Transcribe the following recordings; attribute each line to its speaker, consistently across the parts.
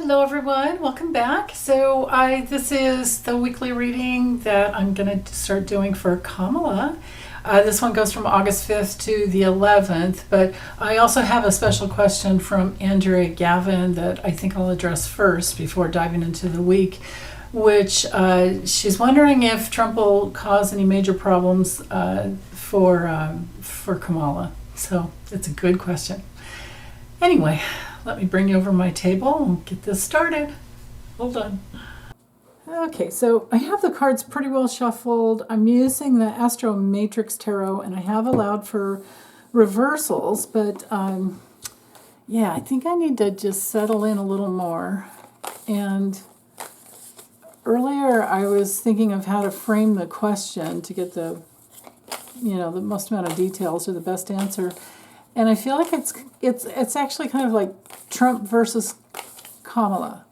Speaker 1: Hello everyone, welcome back. So this is the weekly reading that I'm going to start doing for Kamala. This one goes from August 5th to the 11th, but I also have a special question from Andrea Gavin that I think I'll address first before diving into the week, which she's wondering if Trump will cause any major problems for Kamala. So it's a good question. Anyway, let me bring you over my table and get this started. Hold on. Okay, so I have the cards pretty well shuffled. I'm using the Astro Matrix Tarot, and I have allowed for reversals, but yeah, I think I need to just settle in a little more. And earlier I was thinking of how to frame the question to get the most amount of details or the best answer. And I feel like it's actually kind of like Trump versus Kamala.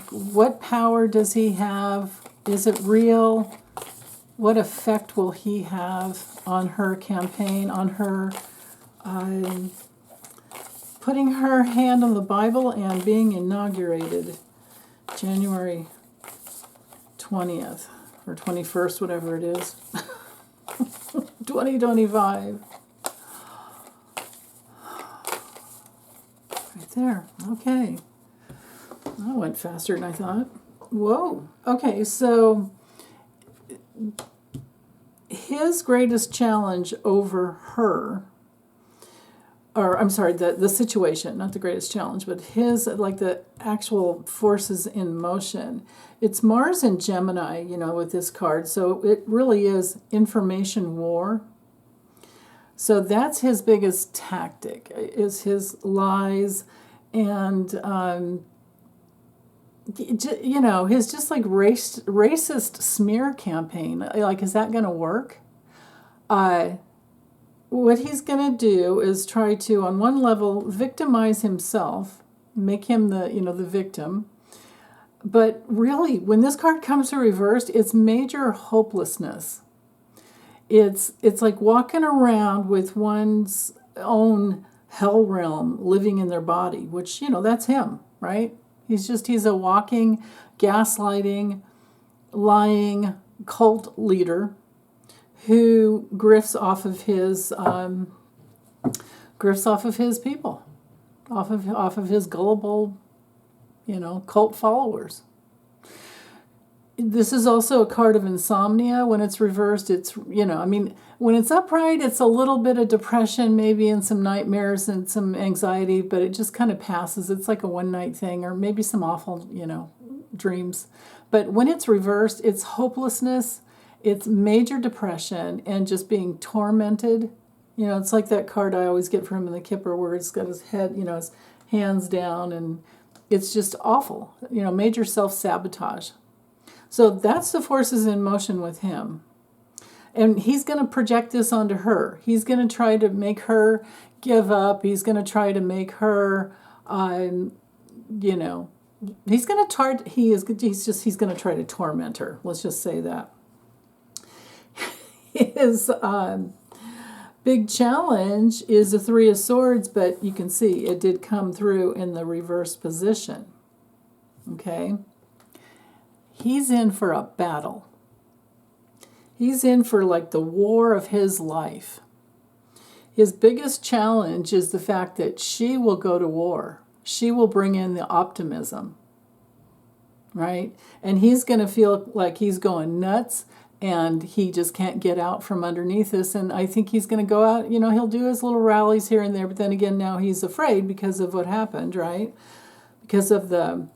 Speaker 1: What power does he have? Is it real? What effect will he have on her campaign, on her putting her hand on the Bible and being inaugurated January 20th or 21st, whatever it is. 2025. Right there. Okay. That went faster than I thought. Whoa. Okay, so his greatest challenge over her, or I'm sorry, the situation, not the greatest challenge, but his, like the actual forces in motion. It's Mars and Gemini, with this card. So it really is information war. So that's his biggest tactic, is his lies and, his just like racist smear campaign. Like, is that going to work? What he's going to do is try to, on one level, victimize himself, make him the victim. But really, when this card comes to reversed, it's major hopelessness. It's like walking around with one's own hell realm living in their body, which, that's him, right? He's a walking, gaslighting, lying cult leader who grifts off of his people, off of his gullible, cult followers. This is also a card of insomnia. When it's reversed, it's, when it's upright, it's a little bit of depression, maybe, and some nightmares and some anxiety, but it just kind of passes. It's like a one-night thing, or maybe some awful, dreams. But when it's reversed, it's hopelessness, it's major depression, and just being tormented. It's like that card I always get from him in the Kipper, where it's got his head, his hands down, and it's just awful, major self-sabotage. So that's the forces in motion with him. And he's going to project this onto her. He's going to try to make her give up. He's going to try to make her, he's going to try to torment her. Let's just say that. His big challenge is the Three of Swords, but you can see it did come through in the reverse position. Okay? He's in for a battle. He's in for like the war of his life. His biggest challenge is the fact that she will go to war. She will bring in the optimism, right? And he's going to feel like he's going nuts, and he just can't get out from underneath this. And I think he's going to go out, he'll do his little rallies here and there, but then again, now he's afraid because of what happened, right? Because of the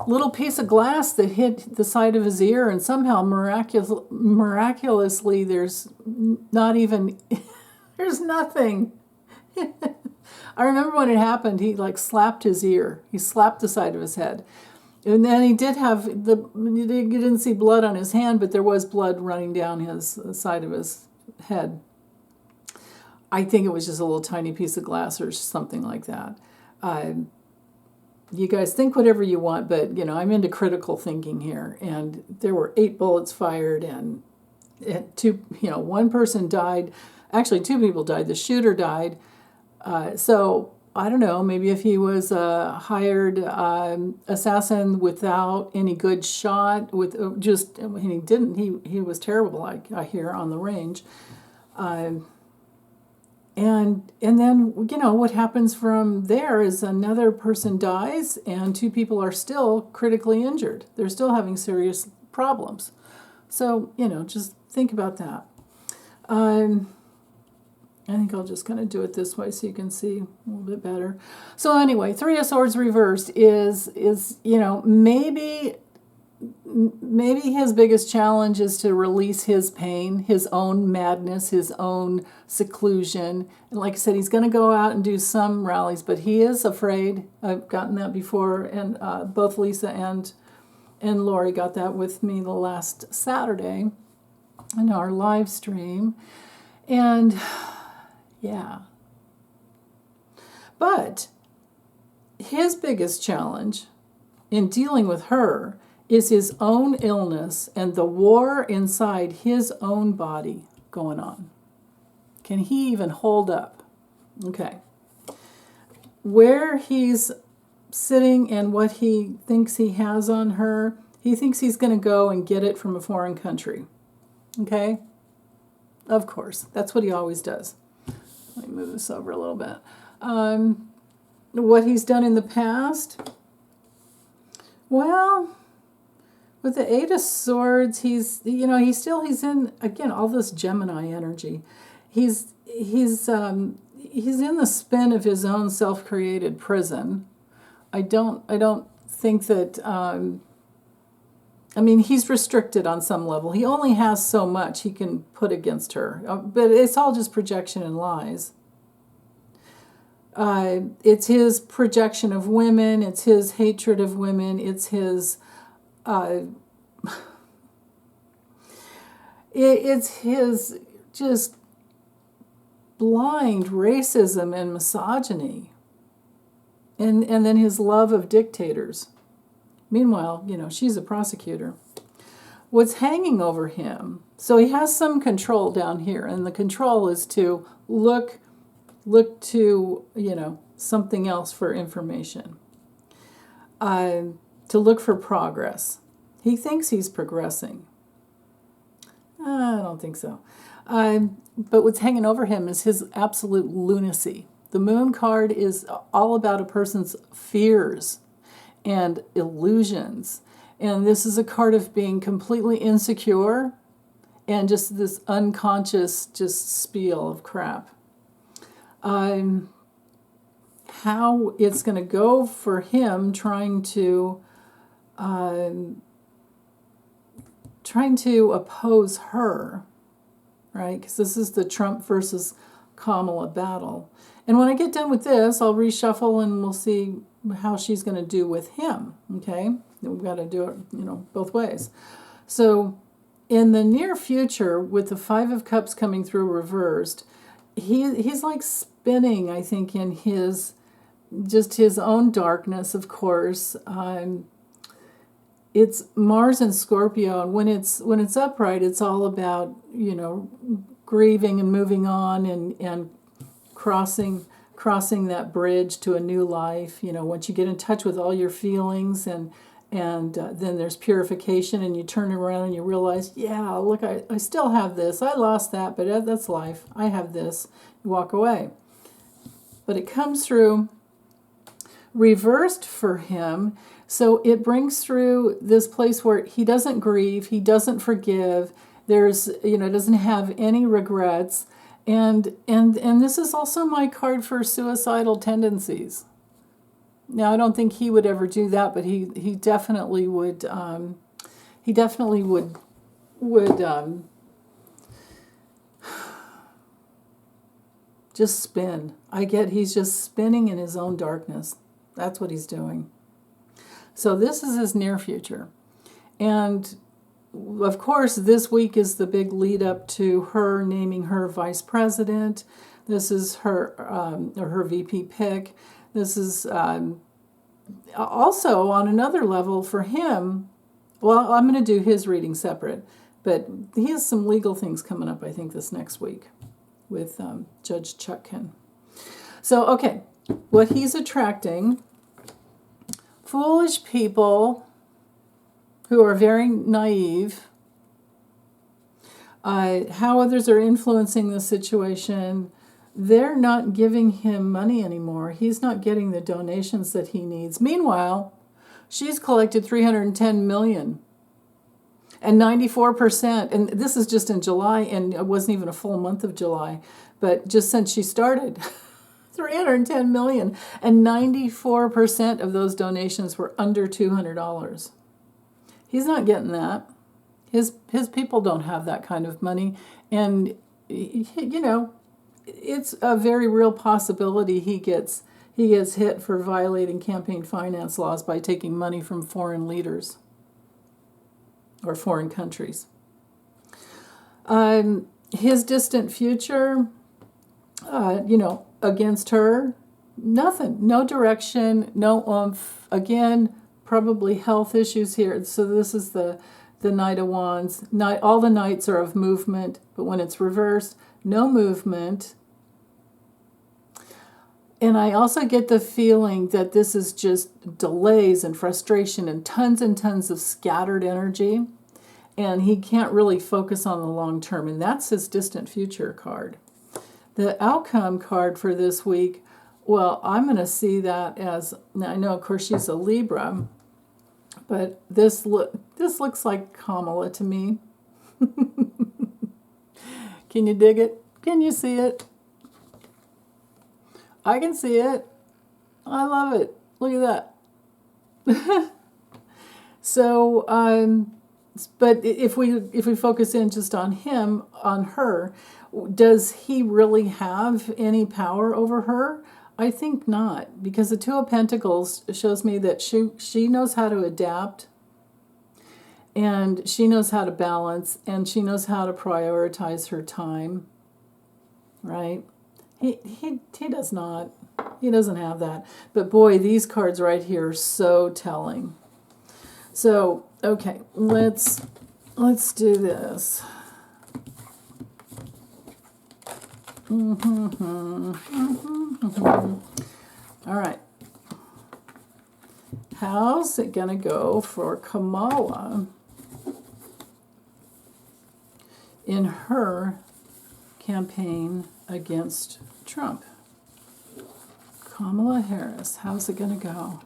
Speaker 1: little piece of glass that hit the side of his ear, and somehow miraculously there's nothing. I remember when it happened, he slapped his ear. He slapped the side of his head. And then he did have you didn't see blood on his hand, but there was blood running down his side of his head. I think it was just a little tiny piece of glass or something like that. You guys think whatever you want, but, I'm into critical thinking here. And there were 8 bullets fired, and one person died. Actually, 2 people died. The shooter died. So I don't know, maybe if he was a hired assassin without any good shot, with just, and he didn't, he was terrible, I hear, on the range. And then, what happens from there is another person dies and two people are still critically injured. They're still having serious problems. So, just think about that. I think I'll just kind of do it this way so you can see a little bit better. So anyway, Three of Swords reversed is maybe his biggest challenge is to release his pain, his own madness, his own seclusion. And like I said, he's going to go out and do some rallies, but he is afraid. I've gotten that before, and both Lisa and Lori got that with me the last Saturday in our live stream. And yeah. But his biggest challenge in dealing with her is his own illness and the war inside his own body going on. Can he even hold up? Okay. Where he's sitting and what he thinks he has on her, he thinks he's going to go and get it from a foreign country. Okay? Of course. That's what he always does. Let me move this over a little bit. What he's done in the past, well, with the Eight of Swords, he's in, again, all this Gemini energy. He's in the spin of his own self-created prison. I don't think that, he's restricted on some level. He only has so much he can put against her. But it's all just projection and lies. It's his projection of women. It's his hatred of women. It's his... it's his just blind racism and misogyny. And then his love of dictators. Meanwhile, she's a prosecutor. What's hanging over him, so he has some control down here, and the control is to look to, something else for information. To look for progress. He thinks he's progressing. I don't think so. But what's hanging over him is his absolute lunacy. The Moon card is all about a person's fears and illusions. And this is a card of being completely insecure and just this unconscious just spiel of crap. How it's going to go for him trying to oppose her, right? Because this is the Trump versus Kamala battle. And when I get done with this, I'll reshuffle and we'll see how she's going to do with him, okay? We've got to do it, both ways. So in the near future, with the Five of Cups coming through reversed, he's like spinning, I think, in his own darkness, of course. It's Mars and Scorpio, and when it's upright, it's all about, grieving and moving on and crossing that bridge to a new life. Once you get in touch with all your feelings and then there's purification, and you turn around and you realize, yeah, look, I still have this. I lost that, but that's life. I have this. You walk away. But it comes through reversed for him. So it brings through this place where he doesn't grieve, he doesn't forgive, doesn't have any regrets. And this is also my card for suicidal tendencies. Now, I don't think he would ever do that, but he definitely would. He definitely would just spin. He's just spinning in his own darkness. That's what he's doing. So this is his near future. And of course, this week is the big lead up to her naming her vice president. This is her VP pick. This is also on another level for him. Well, I'm going to do his reading separate, but he has some legal things coming up, I think, this next week with Judge Chutkin. So, okay, what he's attracting, foolish people who are very naive, how others are influencing the situation. They're not giving him money anymore. He's not getting the donations that he needs. Meanwhile, she's collected $310 million. And 94%, and this is just in July, and it wasn't even a full month of July, but just since she started, 310 million, and 94% of those donations were under $200. He's not getting that. His people don't have that kind of money, and you know, it's a very real possibility he gets hit for violating campaign finance laws by taking money from foreign leaders or foreign countries. His distant future, against her, nothing, no direction, no oomph. Again, probably health issues here. So this is the Knight of Wands. All the knights are of movement, but when it's reversed, no movement. And I also get the feeling that this is just delays and frustration and tons of scattered energy. And he can't really focus on the long term. And that's his distant future card. The outcome card for this week, well, I'm going to see that as, now I know, of course, she's a Libra, but this looks like Kamala to me. Can you dig it? Can you see it? I can see it. I love it. Look at that. So, but if we focus in just on him, on her, does he really have any power over her? I think not, because the Two of Pentacles shows me that she knows how to adapt, and she knows how to balance, and she knows how to prioritize her time, right? He does not. He doesn't have that. But boy, these cards right here are so telling. So, okay, let's do this. All right. How's it going to go for Kamala in her campaign against Trump? Kamala Harris, how's it going to go?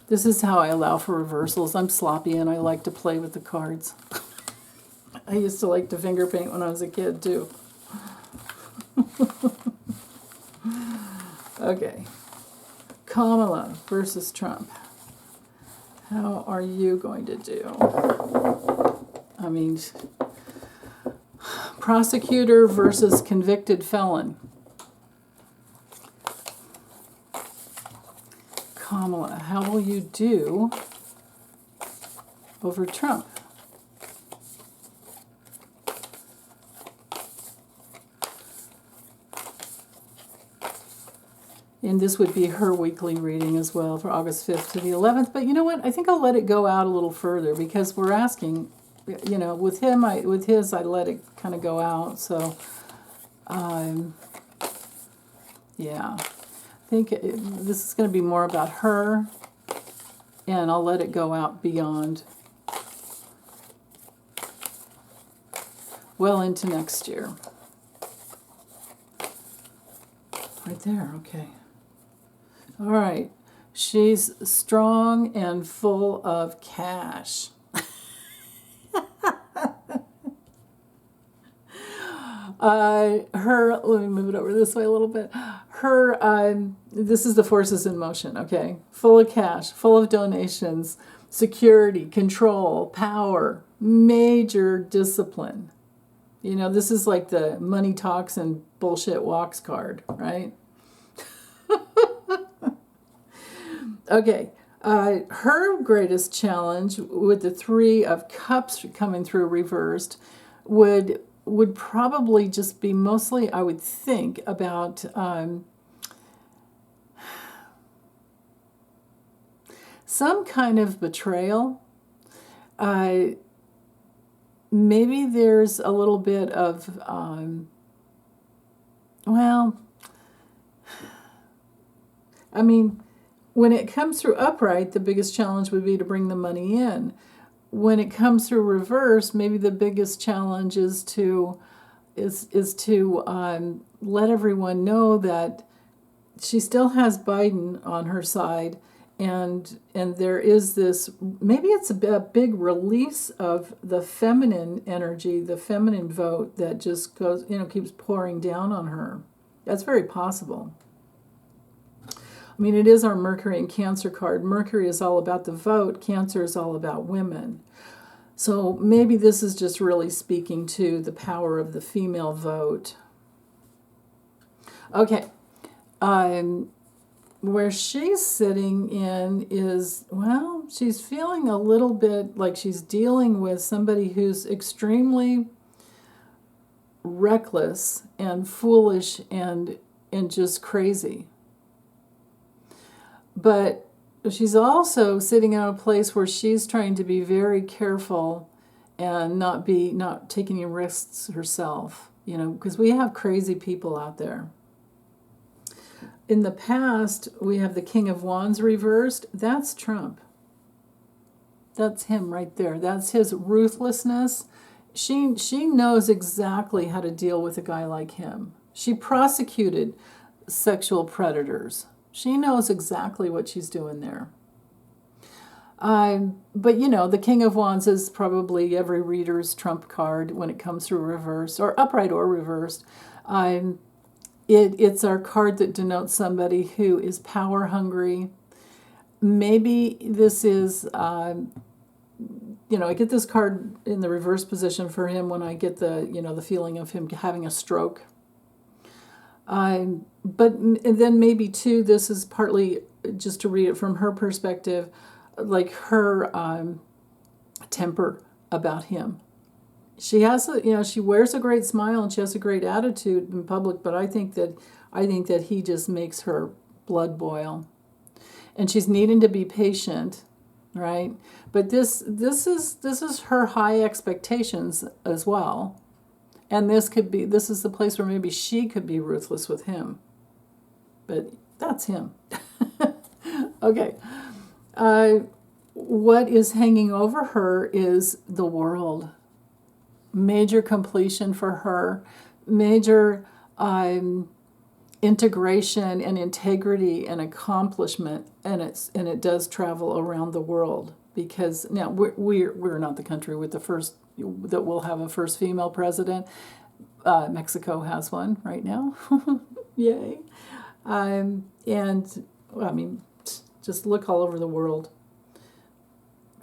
Speaker 1: This is how I allow for reversals. I'm sloppy and I like to play with the cards. I used to like to finger paint when I was a kid too. Okay. Kamala versus Trump. How are you going to do? I mean, prosecutor versus convicted felon. Kamala, how will you do over Trump? And this would be her weekly reading as well for August 5th to the 11th. But you know what? I think I'll let it go out a little further because we're asking, with him, with his, I let it kind of go out. So, yeah. I think this is going to be more about her, and I'll let it go out beyond, well into next year. Right there, okay. All right, she's strong and full of cash. Let me move it over this way a little bit. This is the forces in motion, okay? Full of cash, full of donations, security, control, power, major discipline. This is like the money talks and bullshit walks card, right? Okay. Her greatest challenge with the Three of Cups coming through reversed would probably just be mostly, I would think, about some kind of betrayal. Maybe there's a little bit of, I mean, when it comes through upright, the biggest challenge would be to bring the money in. When it comes through reverse, maybe the biggest challenge is to let everyone know that she still has Biden on her side, and there is this, maybe it's a big release of the feminine energy, the feminine vote that just goes, keeps pouring down on her. That's very possible. I mean, it is our Mercury and Cancer card. Mercury is all about the vote. Cancer is all about women. So maybe this is just really speaking to the power of the female vote. Okay. Where she's sitting in is, well, she's feeling a little bit like she's dealing with somebody who's extremely reckless and foolish and just crazy. But she's also sitting in a place where she's trying to be very careful and not taking any risks herself, because we have crazy people out there. In the past, we have the King of Wands reversed. That's Trump. That's him right there. That's his ruthlessness. She knows exactly how to deal with a guy like him. She prosecuted sexual predators. She knows exactly what she's doing there. But the King of Wands is probably every reader's trump card when it comes through reverse, or upright or reversed. It's our card that denotes somebody who is power hungry. Maybe this is, I get this card in the reverse position for him when I get the feeling of him having a stroke. But then maybe too, this is partly just to read it from her perspective, like her temper about him. She has, she wears a great smile and she has a great attitude in public, but I think that he just makes her blood boil, and she's needing to be patient, right? But this is her high expectations as well. And this is the place where maybe she could be ruthless with him. But that's him. Okay. What is hanging over her is the world. Major completion for her. Major integration and integrity and accomplishment. And it does travel around the world. Because now we're not the country with the first that will have a first female president. Mexico has one right now. Yay. Just look all over the world.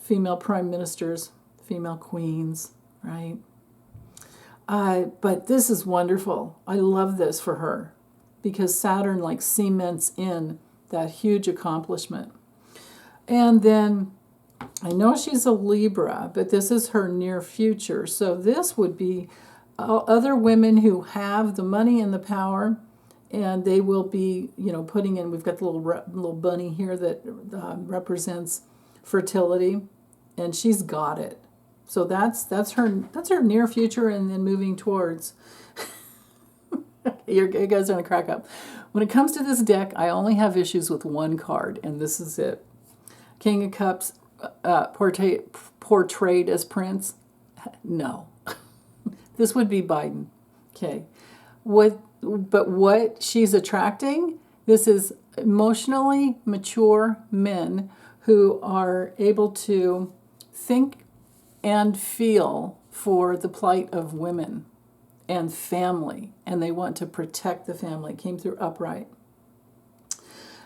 Speaker 1: Female prime ministers, female queens, right? But this is wonderful. I love this for her because Saturn cements in that huge accomplishment. And then I know she's a Libra, but this is her near future. So this would be other women who have the money and the power, and they will be, putting in. We've got the little bunny here that represents fertility, and she's got it. So that's her near future, and then moving towards. You guys are gonna crack up. When it comes to this deck, I only have issues with one card, and this is it. King of Cups. Portrayed as Prince? No. This would be Biden. Okay. But what she's attracting, this is emotionally mature men who are able to think and feel for the plight of women and family, and they want to protect the family. It came through upright.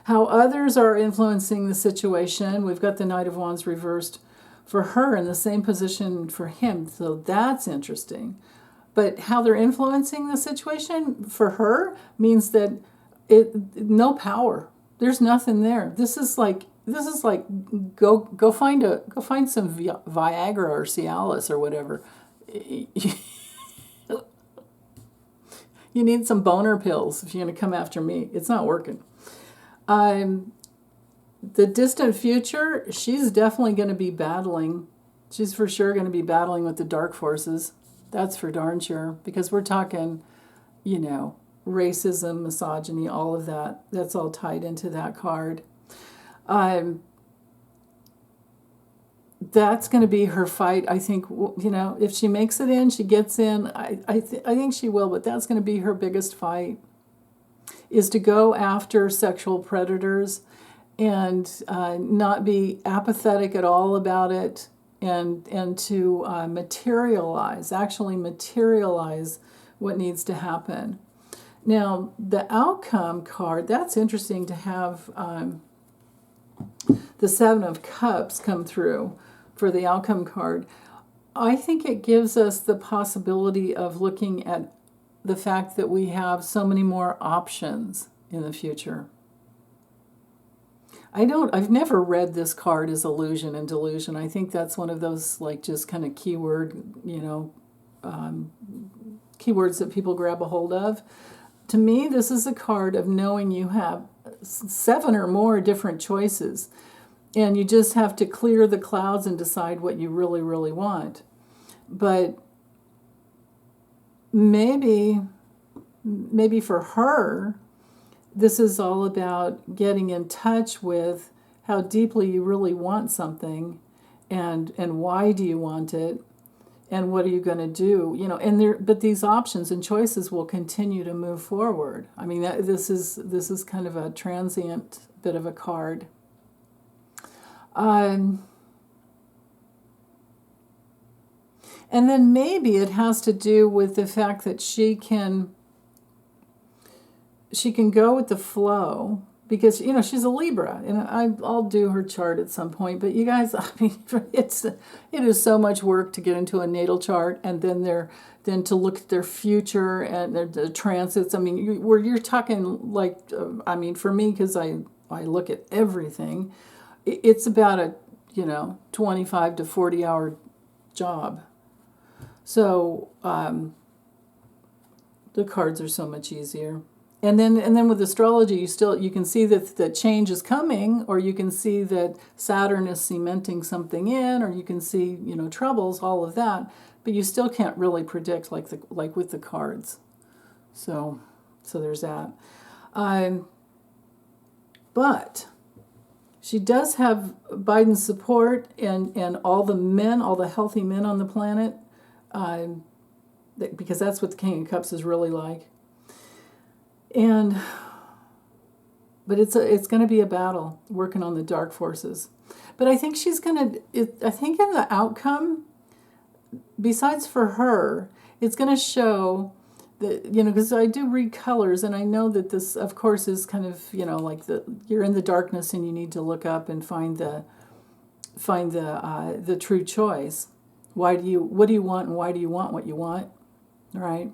Speaker 1: How others are influencing the situation. We've got the Knight of Wands reversed for her in the same position for him. So that's interesting. But how they're influencing the situation for her means that no power. There's nothing there. This is like go find some Viagra or Cialis or whatever. You need some boner pills if you're going to come after me. It's not working. The distant future, she's definitely going to be battling. She's for sure going to be battling with the dark forces. That's for darn sure. Because we're talking, racism, misogyny, all of that. That's all tied into that card. That's going to be her fight. I think, if she makes it in, she gets in. I think she will, but that's going to be her biggest fight, is to go after sexual predators and not be apathetic at all about it, and to actually materialize what needs to happen. Now, the outcome card, that's interesting to have the Seven of Cups come through for the outcome card. I think it gives us the possibility of looking at the fact that we have so many more options in the future. I've never read this card as illusion and delusion. I think that's one of those just kind of keywords that people grab a hold of. To me, this is a card of knowing you have 7 or more different choices, and you just have to clear the clouds and decide what you really, really want. But maybe for her, this is all about getting in touch with how deeply you really want something, and why do you want it, and what are you going to do? But these options and choices will continue to move forward. I mean, this is kind of a transient bit of a card. And then maybe it has to do with the fact that she can go with the flow, because she's a Libra, and I'll do her chart at some point. But you guys, I mean, it is so much work to get into a natal chart, and then to look at their future and the transits. I mean, you're talking for me, because I look at everything. It's about a 25 to 40 hour job. So the cards are so much easier. And then with astrology, you can see that change is coming, or you can see that Saturn is cementing something in, or you can see troubles, all of that, but you still can't really predict like with the cards. So there's that. But she does have Biden's support, and all the healthy men on the planet, because that's what the King of Cups is really like. But it's going to be a battle working on the dark forces. But I think I think in the outcome, besides for her, it's going to show that, because I do read colors, and I know that this, of course, is kind of, you're in the darkness and you need to look up and find the true choice. What do you want, and why do you want what you want? Right?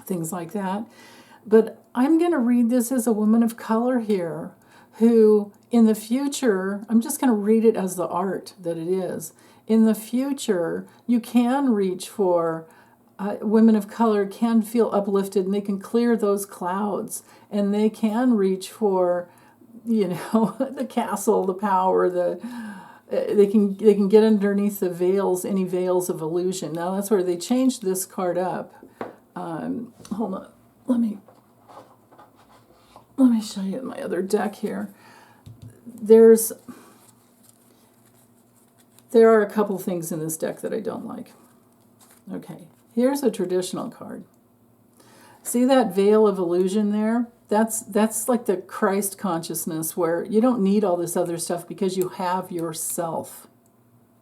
Speaker 1: Things like that. But I'm going to read this as a woman of color here, who in the future, I'm just going to read it as the art that it is. In the future, you can reach for, women of color can feel uplifted, and they can clear those clouds, and they can reach for, the castle, the power, they can get underneath the veils, any veils of illusion. Now that's where they changed this card up. Hold on, let me show you my other deck here. There are a couple things in this deck that I don't like. Okay, here's a traditional card. See that veil of illusion there? That's like the Christ consciousness, where you don't need all this other stuff because you have yourself.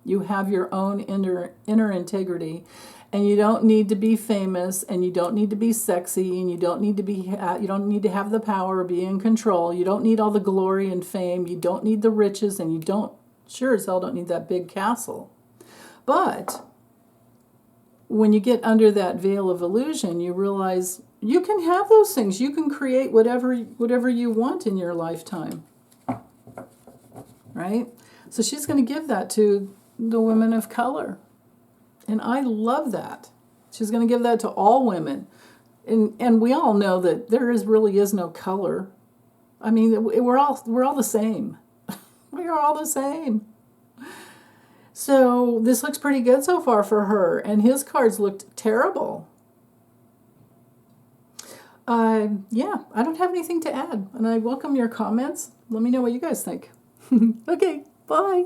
Speaker 1: You have your own inner integrity, and you don't need to be famous, and you don't need to be sexy, and you don't need to have the power or be in control. You don't need all the glory and fame. You don't need the riches, and you sure as hell don't need that big castle. But when you get under that veil of illusion, you realize you can have those things. You can create whatever you want in your lifetime. Right? So she's going to give that to the women of color. And I love that. She's going to give that to all women. And we all know that really is no color. I mean, we're all the same. We are all the same. So this looks pretty good so far for her. And his cards looked terrible. Yeah, I don't have anything to add, and I welcome your comments. Let me know what you guys think. Okay, bye.